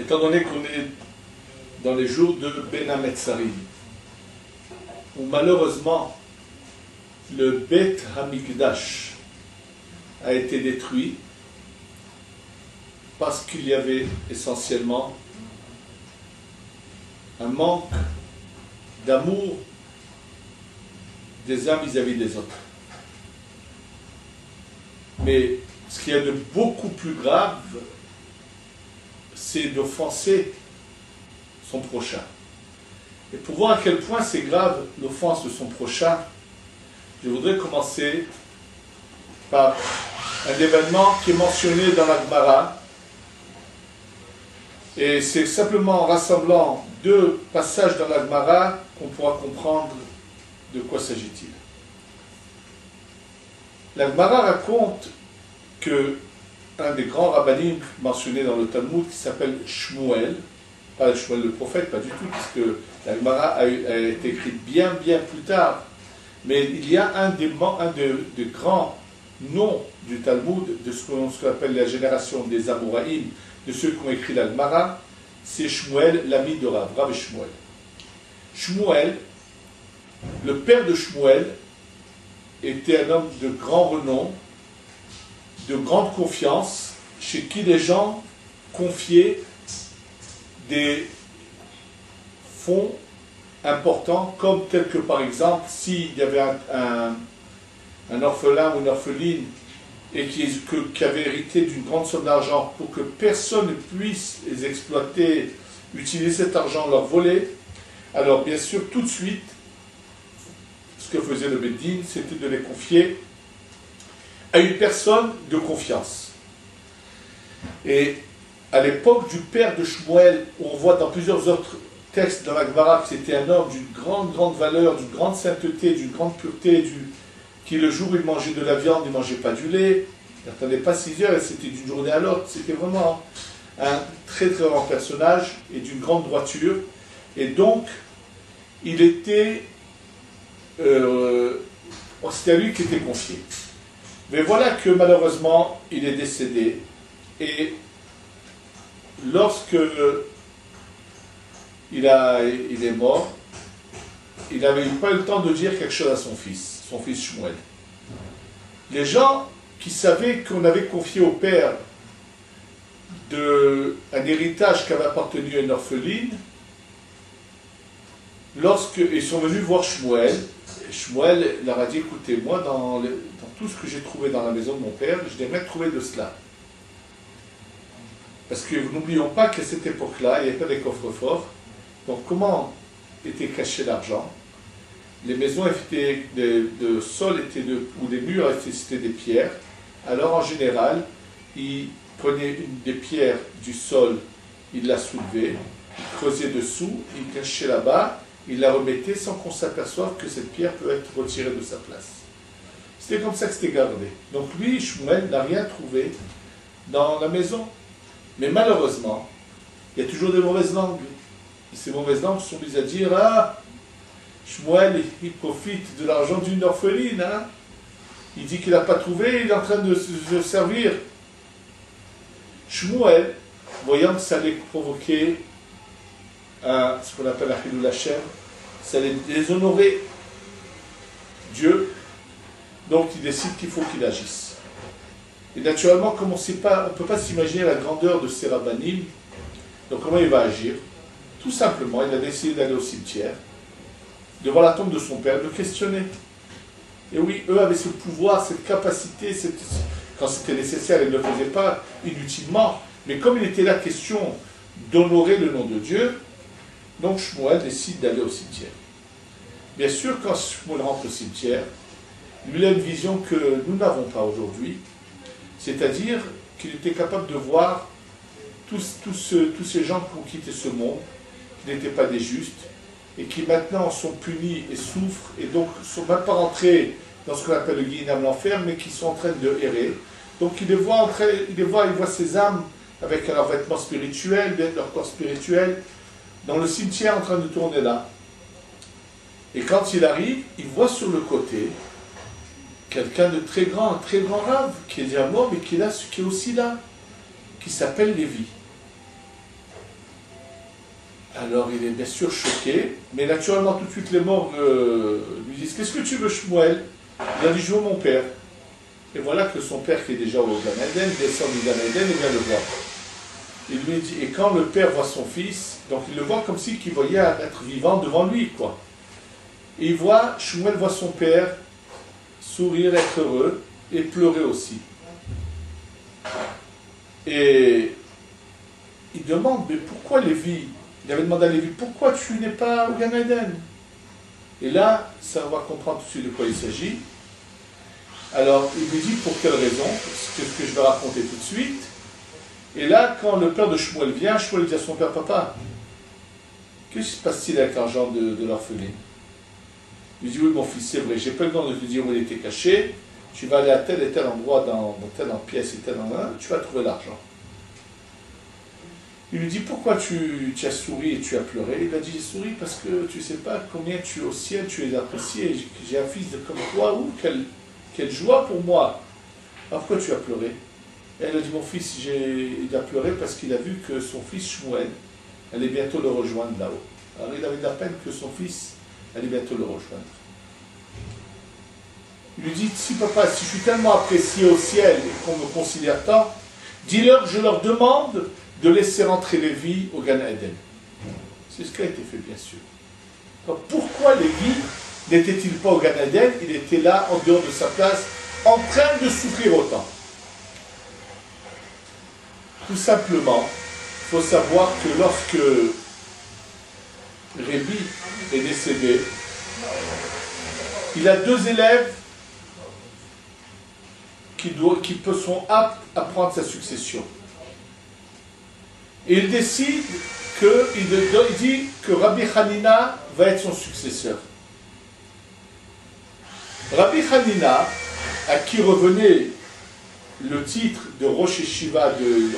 étant donné qu'on est dans les jours de Ben Hametzarim, où malheureusement le Bet Hamikdash a été détruit parce qu'il y avait essentiellement un manque d'amour des uns vis-à-vis des autres. Mais ce qu'il y a de beaucoup plus grave, c'est d'offenser son prochain. Et pour voir à quel point c'est grave l'offense de son prochain, je voudrais commencer par un événement qui est mentionné dans la Gemara. Et c'est simplement en rassemblant deux passages dans la Gemara qu'on pourra comprendre de quoi s'agit-il. La Gemara raconte que un des grands rabbinim mentionnés dans le Talmud, qui s'appelle Shmuel, pas Shmuel le prophète, pas du tout, puisque la Gemara a été écrite bien plus tard, mais il y a un des grands noms du Talmud, de ce qu'on appelle la génération des Amoraïm, de ceux qui ont écrit la Gemara, c'est Shmuel, l'ami de Rav et Shmuel. Shmuel, le père de Shmuel, était un homme de grand renom, de grande confiance, chez qui les gens confiaient des fonds importants, comme tel que par exemple, s'il y avait un orphelin ou une orpheline et qui avait hérité d'une grande somme d'argent, pour que personne ne puisse les exploiter, utiliser cet argent, leur voler, alors bien sûr, tout de suite, ce que faisait le Beddin, c'était de les confier à une personne de confiance. Et à l'époque du père de Shmuel, où on voit dans plusieurs autres textes dans la Gemara que c'était un homme d'une grande valeur, d'une grande sainteté, d'une grande pureté, qui le jour où il mangeait de la viande, il ne mangeait pas du lait, il n'attendait pas 6 heures, et c'était d'une journée à l'autre. C'était vraiment un très grand personnage et d'une grande droiture. Et donc, il était... c'était à lui qui était confié. Mais voilà que malheureusement, il est décédé. Et lorsque il est mort, il n'avait pas eu le temps de dire quelque chose à son fils Shmuel. Les gens qui savaient qu'on avait confié au père un héritage qui avait appartenu à une orpheline, lorsqu'ils sont venus voir Shmuel, Shmuel leur a dit, écoutez, moi, dans tout ce que j'ai trouvé dans la maison de mon père, je n'ai jamais trouvé de cela. Parce que n'oublions pas qu'à cette époque-là, il n'y avait pas des coffres-forts. Donc comment était caché l'argent? Les maisons étaient de sol, ou les murs c'était des pierres. Alors en général, ils prenaient une des pierres du sol, ils la soulevaient, ils creusaient dessous, ils cachaient là-bas, il la remettait sans qu'on s'aperçoive que cette pierre peut être retirée de sa place. C'était comme ça que c'était gardé. Donc lui, Shmuel, n'a rien trouvé dans la maison. Mais malheureusement, il y a toujours des mauvaises langues. Et ces mauvaises langues sont mises à dire, ah, Shmuel, il profite de l'argent d'une orpheline, hein. Il dit qu'il n'a pas trouvé, il est en train de se servir. Shmuel, voyant que ça allait provoquer ce qu'on appelle la Hilul Hashem, ça allait déshonorer Dieu, donc il décide qu'il faut qu'il agisse. Et naturellement, comme on ne peut pas s'imaginer la grandeur de ces rabbanim, donc comment il va agir? Tout simplement, il a décidé d'aller au cimetière, de voir la tombe de son père, de questionner. Et oui, eux avaient ce pouvoir, cette capacité, quand c'était nécessaire, ils ne le faisaient pas inutilement, mais comme il était la question d'honorer le nom de Dieu, donc Shmuel décide d'aller au cimetière. Bien sûr, quand Shmuel rentre au cimetière, lui a une vision que nous n'avons pas aujourd'hui, c'est-à-dire qu'il était capable de voir tous ces gens qui ont quitté ce monde, qui n'étaient pas des justes, et qui maintenant sont punis et souffrent, et donc ne sont même pas rentrés dans ce qu'on appelle le Guinam, l'enfer, mais qui sont en train de errer. Donc il voit ces âmes avec leurs vêtements spirituels, leur corps spirituel, dans le cimetière en train de tourner là. Et quand il arrive, il voit sur le côté quelqu'un de très grand rave, qui est déjà mort, mais qui est aussi là, qui s'appelle Lévi. Alors il est bien sûr choqué, mais naturellement tout de suite les morts lui disent qu'est-ce que tu veux Shmuel? Il a dit je veux mon père. Et voilà que son père qui est déjà au Gan Eden descend du Gan Eden et vient le voir. Il lui dit, et quand le père voit son fils, donc il le voit comme si qu'il voyait un être vivant devant lui, quoi. Et Shmuel voit son père sourire, être heureux et pleurer aussi. Et il demande, mais pourquoi Lévi? Il avait demandé à Lévi, pourquoi tu n'es pas au Gan Eden? Et là, ça va comprendre tout de suite de quoi il s'agit. Alors, il lui dit pour quelle raison, ce que je vais raconter tout de suite. Et là, quand le père de Shmuel vient, Shmuel dit à son père, papa, qu'est-ce qui se passe-t-il avec l'argent de l'orpheline? Il dit, oui, mon fils, c'est vrai, j'ai pas le temps de te dire où il était caché, tu vas aller à tel et tel endroit, dans telle pièce et tel endroit, tu vas trouver l'argent. Il lui dit, pourquoi tu as souri et tu as pleuré? Il a dit, j'ai souri parce que tu ne sais pas combien tu es au ciel, tu es apprécié, j'ai un fils comme toi, quelle joie pour moi. Alors pourquoi tu as pleuré? Et elle a dit, mon fils, il a pleuré parce qu'il a vu que son fils Shmuel allait bientôt le rejoindre là-haut. Alors il avait de la peine que son fils allait bientôt le rejoindre. Il lui dit, si papa, si je suis tellement apprécié au ciel et qu'on me considère tant, dis-leur que je leur demande de laisser rentrer Lévi au Gan Eden. C'est ce qui a été fait, bien sûr. Alors, pourquoi Lévi n'était-il pas au Gan Eden? Il était là, en dehors de sa place, en train de souffrir autant. Tout simplement, il faut savoir que lorsque Rébi est décédé, il a deux élèves qui sont aptes à prendre sa succession. Et il décide il dit que Rabbi Hanina va être son successeur. Rabbi Hanina, à qui revenait le titre de Rosh Yeshiva, de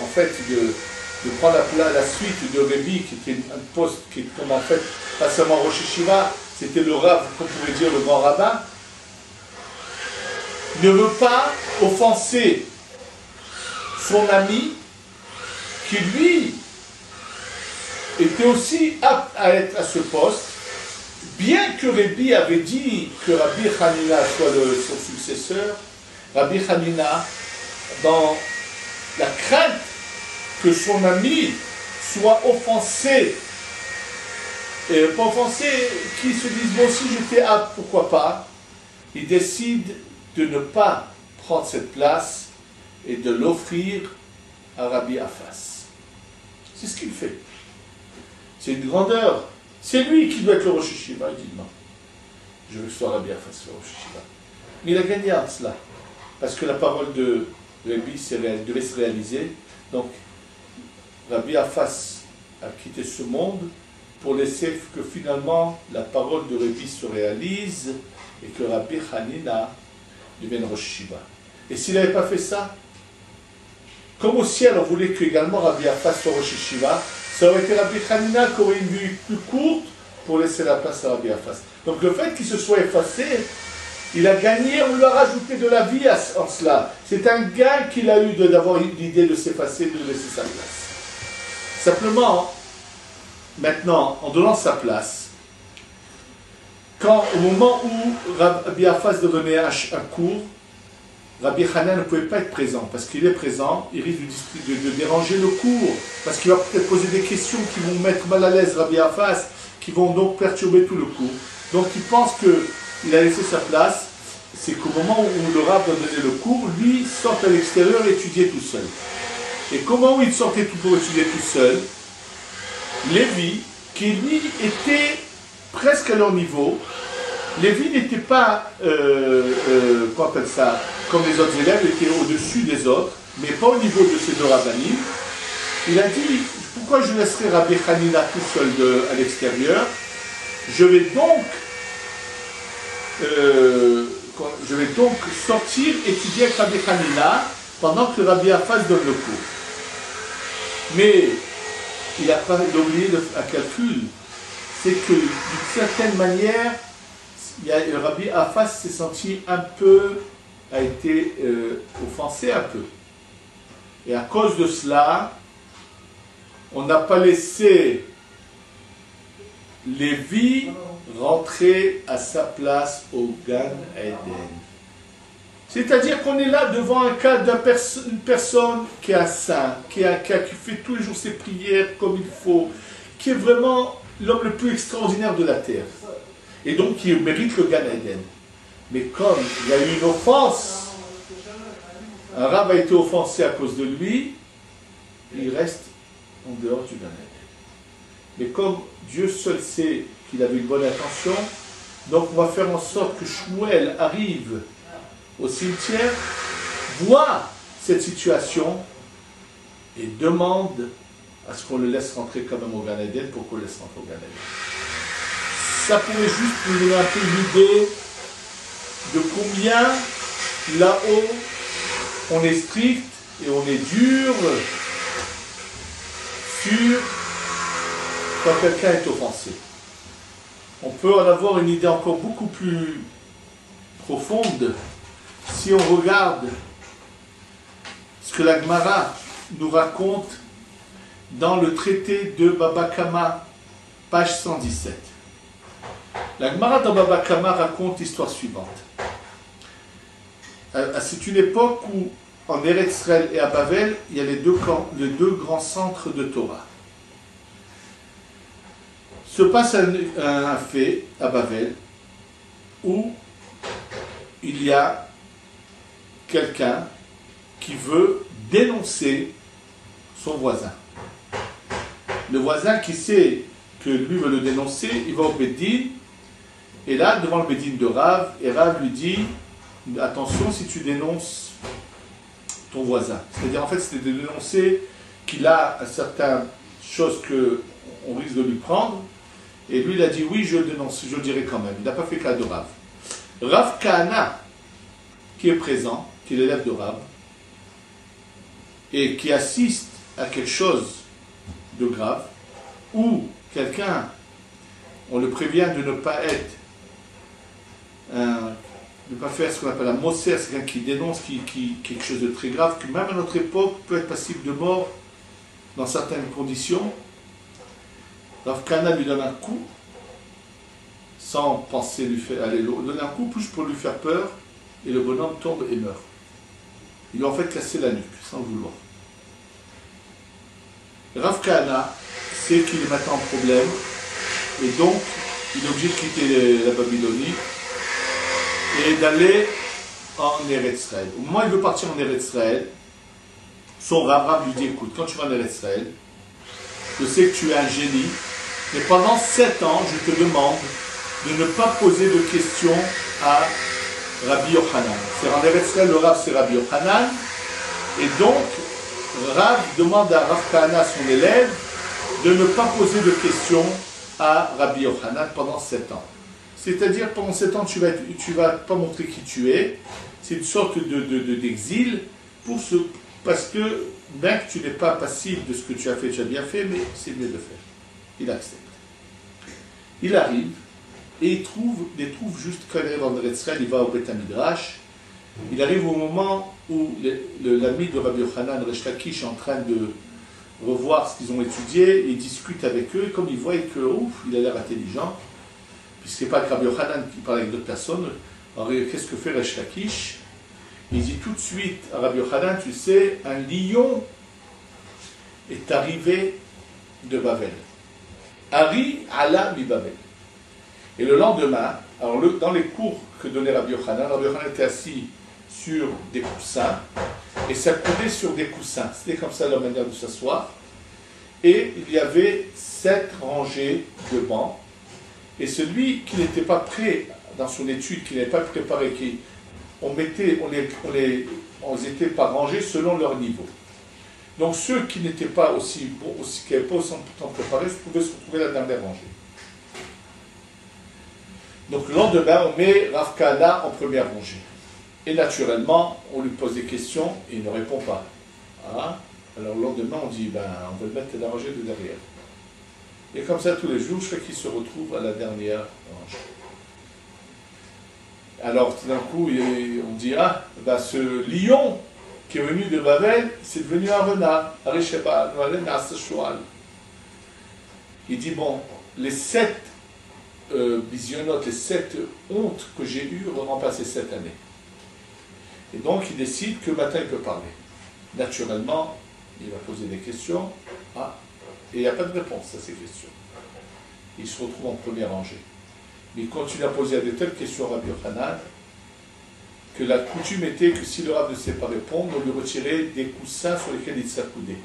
prendre la suite de Rébi, qui était un poste qui était comme en fait, pas seulement Rosh Yeshiva, c'était le Rav, qu'on pourrait dire le grand rabbin, ne veut pas offenser son ami, qui lui était aussi apte à être à ce poste, bien que Rébi avait dit que Rabbi Hanina soit son successeur. Rabbi Hanina, dans la crainte que son ami soit offensé, et pas offensé, qu'il se dise moi aussi j'étais apte, pourquoi pas, il décide de ne pas prendre cette place et de l'offrir à Rabbi Afas. C'est ce qu'il fait. C'est une grandeur. C'est lui qui doit être le Rosh Yeshiva. Il dit non. Je veux que ce soit Rabbi Afas le Rosh Yeshiva. Mais il a gagné en cela. Parce que la parole de Rabbi devait se réaliser. Donc, Rabbi Afas a quitté ce monde pour laisser que finalement la parole de Rabbi se réalise et que Rabbi Hanina devienne Rosh Yeshiva. Et s'il n'avait pas fait ça, comme au ciel on voulait que également Rabbi Afas soit Rosh Yeshiva, ça aurait été Rabbi Hanina qui aurait une vie plus courte pour laisser la place à Rabbi Afas. Donc le fait qu'il se soit effacé, il a gagné, on lui a rajouté de la vie en cela. C'est un gain qu'il a eu d'avoir l'idée de s'effacer, de laisser sa place. Simplement, maintenant, en donnant sa place, au moment où Rabbi Afas devenait un cours, Rabbi Hanan ne pouvait pas être présent, parce qu'il est présent, il risque de déranger le cours, parce qu'il va peut-être poser des questions qui vont mettre mal à l'aise Rabbi Afas, qui vont donc perturber tout le cours. Donc il pense qu'il a laissé sa place, c'est qu'au moment où le Rav donnait le cours, lui sort à l'extérieur et étudiait tout seul. Et comment il sortait pour étudier tout seul, Lévi, qui lui était presque à leur niveau, Lévi n'était pas, qu'on appelle ça, comme les autres élèves, il était au-dessus des autres, mais pas au niveau de ces deux rabbinim. Il a dit, pourquoi je laisserai Rabbi Hanina tout seul à l'extérieur? Je vais donc sortir étudier avec Rabbi Hanina pendant que Rabbi Afas donne le cours. Mais il n'a pas oublié un calcul, c'est que d'une certaine manière, le Rabbi Afas s'est senti a été offensé un peu. Et à cause de cela, on n'a pas laissé Lévi rentrait à sa place au Gan Eden. C'est-à-dire qu'on est là devant un cas d'une personne qui est un saint, qui fait tous les jours ses prières comme il faut, qui est vraiment l'homme le plus extraordinaire de la terre. Et donc qui mérite le Gan Eden. Mais comme il y a eu une offense, un rabbin a été offensé à cause de lui, il reste en dehors du Gan Eden. Mais comme Dieu seul sait qu'il avait une bonne intention, donc on va faire en sorte que Shmuel arrive au cimetière, voit cette situation et demande à ce qu'on le laisse rentrer quand même au Gan Eden pour qu'on le laisse rentrer au Gan Eden. Ça pourrait juste nous donner un peu une idée de combien là-haut on est strict et on est dur sur quand quelqu'un est offensé. On peut en avoir une idée encore beaucoup plus profonde si on regarde ce que la Gemara nous raconte dans le traité de Baba Kama, page 117. La Gemara dans Baba Kama raconte l'histoire suivante. C'est une époque où, en Eretz Israël et à Bavel, il y a les deux grands centres de Torah. Se passe un fait à Bavel où il y a quelqu'un qui veut dénoncer son voisin. Le voisin qui sait que lui veut le dénoncer, il va au Bédine, et là, devant le Bédine de Rav, et Rav lui dit « Attention si tu dénonces ton voisin. » C'est-à-dire, en fait, c'est de dénoncer qu'il a certaines choses qu'on risque de lui prendre, et lui, il a dit « Oui, je le dénonce, je le dirai quand même. » Il n'a pas fait cas de Rav. Rav Kahana, qui est présent, qui est l'élève de Rav, et qui assiste à quelque chose de grave, ou quelqu'un, on le prévient de ne pas être, de ne pas faire ce qu'on appelle un mosser, c'est quelqu'un qui dénonce quelque chose de très grave, qui même à notre époque peut être passible de mort dans certaines conditions. Rav Kahana lui donne un coup, sans penser lui faire aller l'eau, donne un coup juste pour lui faire peur, et le bonhomme tombe et meurt. Il lui a en fait cassé la nuque, sans le vouloir. Rav Kahana sait qu'il est maintenant en problème, et donc il est obligé de quitter la Babylonie et d'aller en Eretz Israël. Au moment où il veut partir en Eretz Israël, son Rav lui dit « Écoute, quand tu vas en Eretz Israël, je sais que tu es un génie, mais pendant 7 ans, je te demande de ne pas poser de questions à Rabbi Yochanan. » C'est en Eretz Israël, le Rav c'est Rabbi Yochanan, et donc Rav demande à Rav Kahana, son élève, de ne pas poser de questions à Rabbi Yochanan pendant 7 ans. C'est-à-dire, pendant 7 ans, tu vas pas montrer qui tu es. C'est une sorte d'exil, parce que, bien que tu n'es pas passif de ce que tu as fait, tu as bien fait, mais c'est mieux de faire. Il accepte. Il arrive, et il trouve juste quand il arrive en Eretz Israël, il va au Beth Midrash. Il arrive au moment où l'ami de Rabbi Yochanan, Resh Lakish, est en train de revoir ce qu'ils ont étudié, et il discute avec eux, et comme il voit que, il a l'air intelligent, puisque ce n'est pas que Rabbi Yochanan qui parle avec d'autres personnes, alors qu'est-ce que fait Resh Lakish? Il dit tout de suite à Rabbi Yochanan, tu sais, un lion est arrivé de Babel. Ari ala mi Babel. Et le lendemain, alors dans les cours que donnait Rabbi Yochanan était assis sur des coussins et s'accoudait sur des coussins. C'était comme ça la manière de s'asseoir. Et il y avait 7 rangées de bancs. Et celui qui n'était pas prêt dans son étude, qui n'avait pas préparé, on était par rangées selon leur niveau. Donc ceux qui n'étaient pas aussi bons, qui n'avaient pas autant préparé, pouvaient se retrouver la dernière rangée. Donc le lendemain, on met Rav Kahana en première rangée. Et naturellement, on lui pose des questions et il ne répond pas. Hein? Alors le lendemain, on dit, on va le mettre à la rangée de derrière. Et comme ça, tous les jours, je fais qu'il se retrouve à la dernière rangée. Alors tout d'un coup, on dit, ce lion qui est venu de Babel, c'est devenu un renard. Il dit, bon, les 7 bisionotes, les 7 hontes que j'ai eues remplacées cette année. Et donc il décide que maintenant il peut parler. Naturellement, il va poser des questions, et il n'y a pas de réponse à ces questions. Il se retrouve en première rangée. Mais il continue à poser de telles questions à Rabbi Yochanan que la coutume était que si le Rav ne sait pas répondre, on lui retirait des coussins sur lesquels il s'accoudait.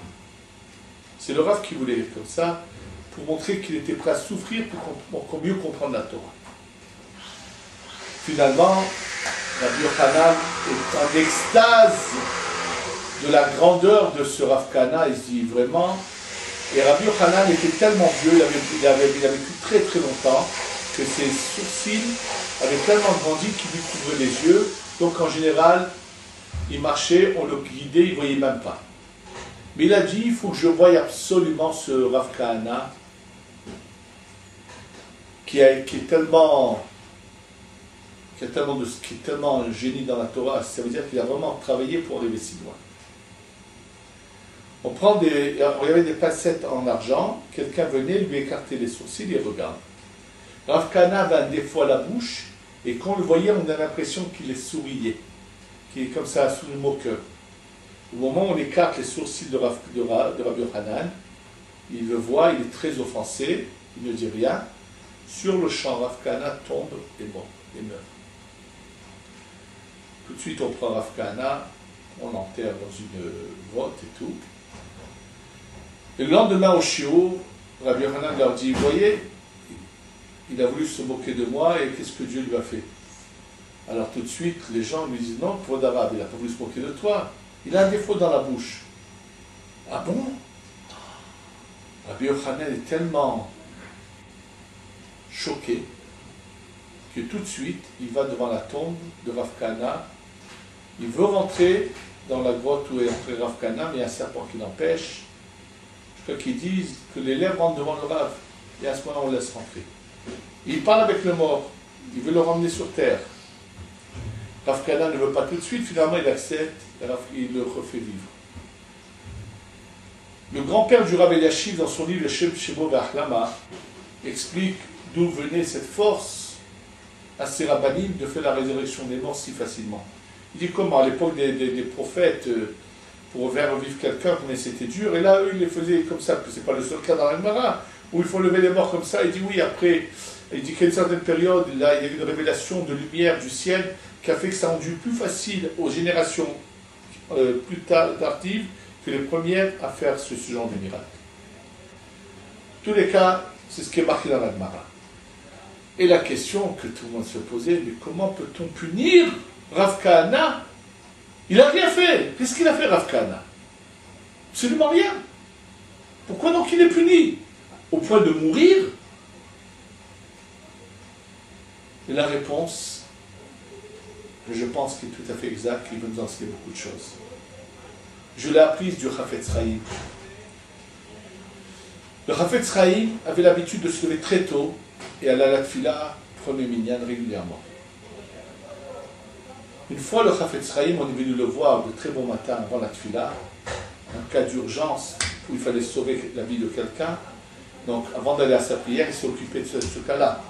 C'est le Rav qui voulait être comme ça, pour montrer qu'il était prêt à souffrir pour mieux comprendre la Torah. Finalement, Rabbi Yochanan est en extase de la grandeur de ce Rav Kahana, il se dit vraiment, et Rabbi Yochanan était tellement vieux, il avait vécu très très longtemps, que ses sourcils avaient tellement grandi qu'il lui couvrait les yeux, donc en général, il marchait, on le guidait, il ne voyait même pas. Mais il a dit, il faut que je voie absolument ce Rav Kahana, qui est tellement un génie dans la Torah, ça veut dire qu'il a vraiment travaillé pour arriver si loin. Il y avait des pincettes en argent, quelqu'un venait lui écarter les sourcils, il regarde. Rav Kahana avait un défaut à la bouche, et quand on le voyait, on a l'impression qu'il est souriait, qu'il est comme ça, un sourire moqueur. Au moment où on écarte les sourcils de Rabbi Yochanan, il le voit, il est très offensé, il ne dit rien. Sur le champ, Rav Kahana tombe et meurt. Tout de suite, on prend Rav Kahana, on l'enterre dans une grotte et tout. Et le lendemain au shiur, Rabbi Yochanan leur dit, vous voyez, il a voulu se moquer de moi et qu'est-ce que Dieu lui a fait? Alors tout de suite, les gens lui disent, non, pour d'arabe, il n'a pas voulu se moquer de toi. Il a un défaut dans la bouche. Ah bon? Rabbi Yochanan est tellement choqué que tout de suite, il va devant la tombe de Rav Kahana. Il veut rentrer dans la grotte où est entré Rav Kahana, mais il y a un serpent qui l'empêche. Je crois qu'ils disent que les lèvres rentrent devant le Rav, et à ce moment on laisse rentrer. Il parle avec le mort, il veut le ramener sur terre. Rav Kahana ne veut pas tout de suite, finalement il accepte, il le refait vivre. Le grand-père du Rav Eliashiv, dans son livre Le Shem Shemo Ve'Achlama, explique d'où venait cette force à ces rabbanim de faire la résurrection des morts si facilement. Il dit comment, à l'époque des prophètes, pour faire revivre quelqu'un, mais c'était dur, et là, eux, ils les faisaient comme ça, que c'est pas le seul cas dans l'Agmara, où il faut lever les morts comme ça. Il dit oui, après, il dit qu'à une certaine période, là, il y a eu une révélation de lumière du ciel qui a fait que ça a rendu plus facile aux générations plus tardives que les premières à faire ce genre de miracle. En tous les cas, c'est ce qui est marqué dans l'Agmara. Et la question que tout le monde se posait, mais comment peut-on punir Rav Kahana? Il n'a rien fait. Qu'est-ce qu'il a fait, Rav Kahana? Absolument rien. Pourquoi donc il est puni? Au point de mourir? Et la réponse, je pense qu'elle est tout à fait exacte, qu'il veut nous enseigner beaucoup de choses. Je l'ai apprise du Chafetz Chaim. Le Chafetz Chaim avait l'habitude de se lever très tôt et aller à la tfila, premier minyan régulièrement. Une fois, le Chafetz Chaim, on est venu le voir de très bon matin avant la tfila, un cas d'urgence où il fallait sauver la vie de quelqu'un. Donc, avant d'aller à sa prière, il s'est occupé de ce cas-là.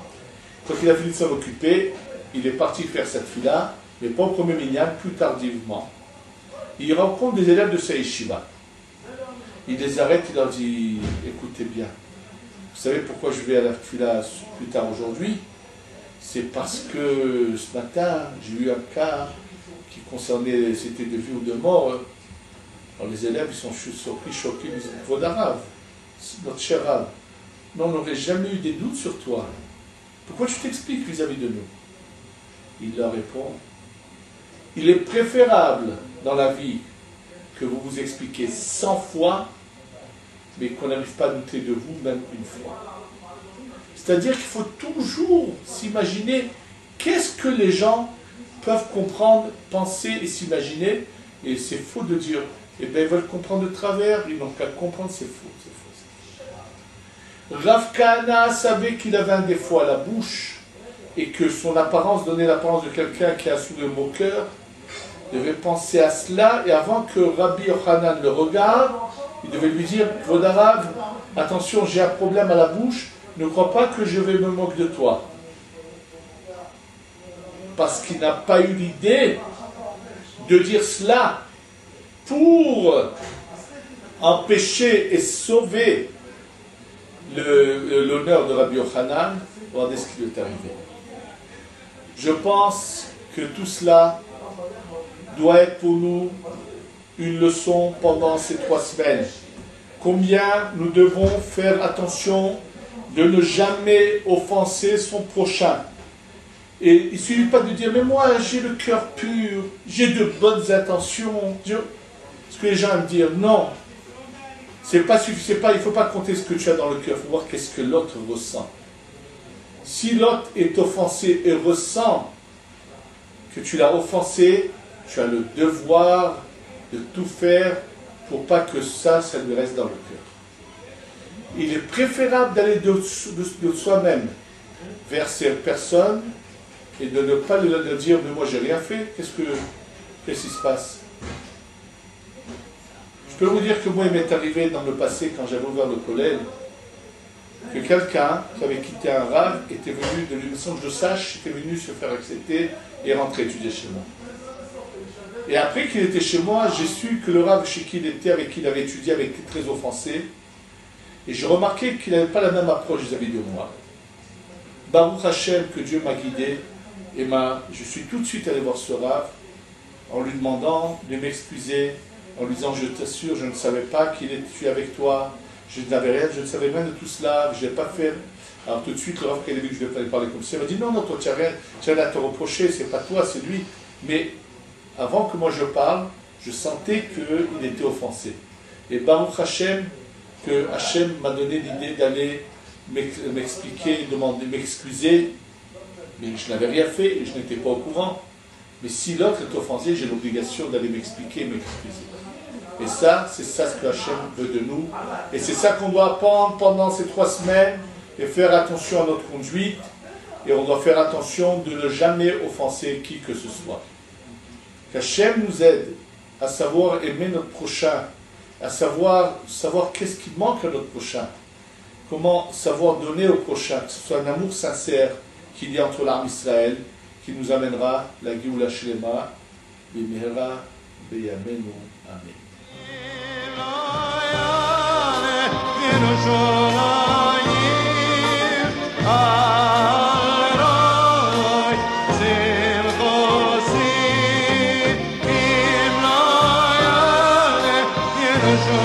Quand il a fini de s'en occuper, il est parti faire cette tfila, mais pas au premier minyan, plus tardivement. Il rencontre des élèves de sa yeshiva. Il les arrête, il leur dit, écoutez bien, vous savez pourquoi je vais à la tfila plus tard aujourd'hui? C'est parce que ce matin, j'ai eu un cas qui concernait, c'était de vie ou de mort. Alors les élèves, ils sont surpris, choqués, ils disent, votre arabe, notre cher arabe, mais on n'aurait jamais eu des doutes sur toi. Pourquoi tu t'expliques vis-à-vis de nous? Il leur répond, il est préférable dans la vie que vous vous expliquez 100 fois, mais qu'on n'arrive pas à douter de vous même une fois. C'est-à-dire qu'il faut toujours s'imaginer qu'est-ce que les gens peuvent comprendre, penser et s'imaginer, et c'est faux de dire, eh bien ils veulent comprendre de travers, ils n'ont qu'à comprendre, c'est faux, c'est faux. Rav Kahana savait qu'il avait un défaut à la bouche, et que son apparence donnait l'apparence de quelqu'un qui a un sourire moqueur. Il devait penser à cela, et avant que Rabbi Yochanan le regarde, il devait lui dire, Vodarav, attention, j'ai un problème à la bouche, ne crois pas que je vais me moquer de toi. Parce qu'il n'a pas eu l'idée de dire cela pour empêcher et sauver l'honneur de Rabbi Yochanan. Regardez ce qui lui est arrivé. Je pense que tout cela doit être pour nous une leçon pendant ces 3 semaines. Combien nous devons faire attention de ne jamais offenser son prochain. Et il ne suffit pas de dire, mais moi j'ai le cœur pur, j'ai de bonnes intentions. Ce que les gens aiment dire, non. Il ne faut pas compter ce que tu as dans le cœur, il faut voir qu'est-ce que l'autre ressent. Si l'autre est offensé et ressent que tu l'as offensé, tu as le devoir de tout faire pour pas que ça lui reste dans le cœur. Il est préférable d'aller de soi-même vers ces personnes et de ne pas leur dire « mais moi j'ai rien fait, qu'est-ce qui se passe ?» Je peux vous dire que moi il m'est arrivé dans le passé, quand j'avais ouvert le collège, que quelqu'un qui avait quitté un rave était venu, de l'union de Sache, était venu se faire accepter et rentrer étudier chez moi. Et après qu'il était chez moi, j'ai su que le rave chez qui il était, avec qui il avait étudié, avait été très offensé. Et j'ai remarqué qu'il n'avait pas la même approche vis-à-vis de moi. Baruch Hashem, que Dieu m'a guidé, et je suis tout de suite allé voir ce rave en lui demandant de m'excuser, en lui disant « je t'assure, je ne savais pas qu'il était avec toi, je n'avais rien, je ne savais rien de tout cela, je n'ai pas fait. » Alors tout de suite, le rave, quand il a vu que je ne vais pas lui parler comme ça, il m'a dit « non, non, toi tu n'as rien à te reprocher, c'est pas toi, c'est lui. » Mais avant que moi je parle, je sentais qu'il était offensé. Et Baruch Hashem, que Hashem m'a donné l'idée d'aller m'expliquer, demander, m'excuser, mais je n'avais rien fait et je n'étais pas au courant. Mais si l'autre est offensé, j'ai l'obligation d'aller m'expliquer et m'excuser. Et ça, c'est ça ce que Hashem veut de nous. Et c'est ça qu'on doit apprendre pendant ces 3 semaines et faire attention à notre conduite. Et on doit faire attention de ne jamais offenser qui que ce soit. Qu'Hachem nous aide à savoir aimer notre prochain, à savoir qu'est-ce qui manque à notre prochain, comment savoir donner au prochain, que ce soit un amour sincère qu'il y a entre l'arme Israël, qui nous amènera la Géoula Shlema, Bimehera, Beyamenu, Amen. Show.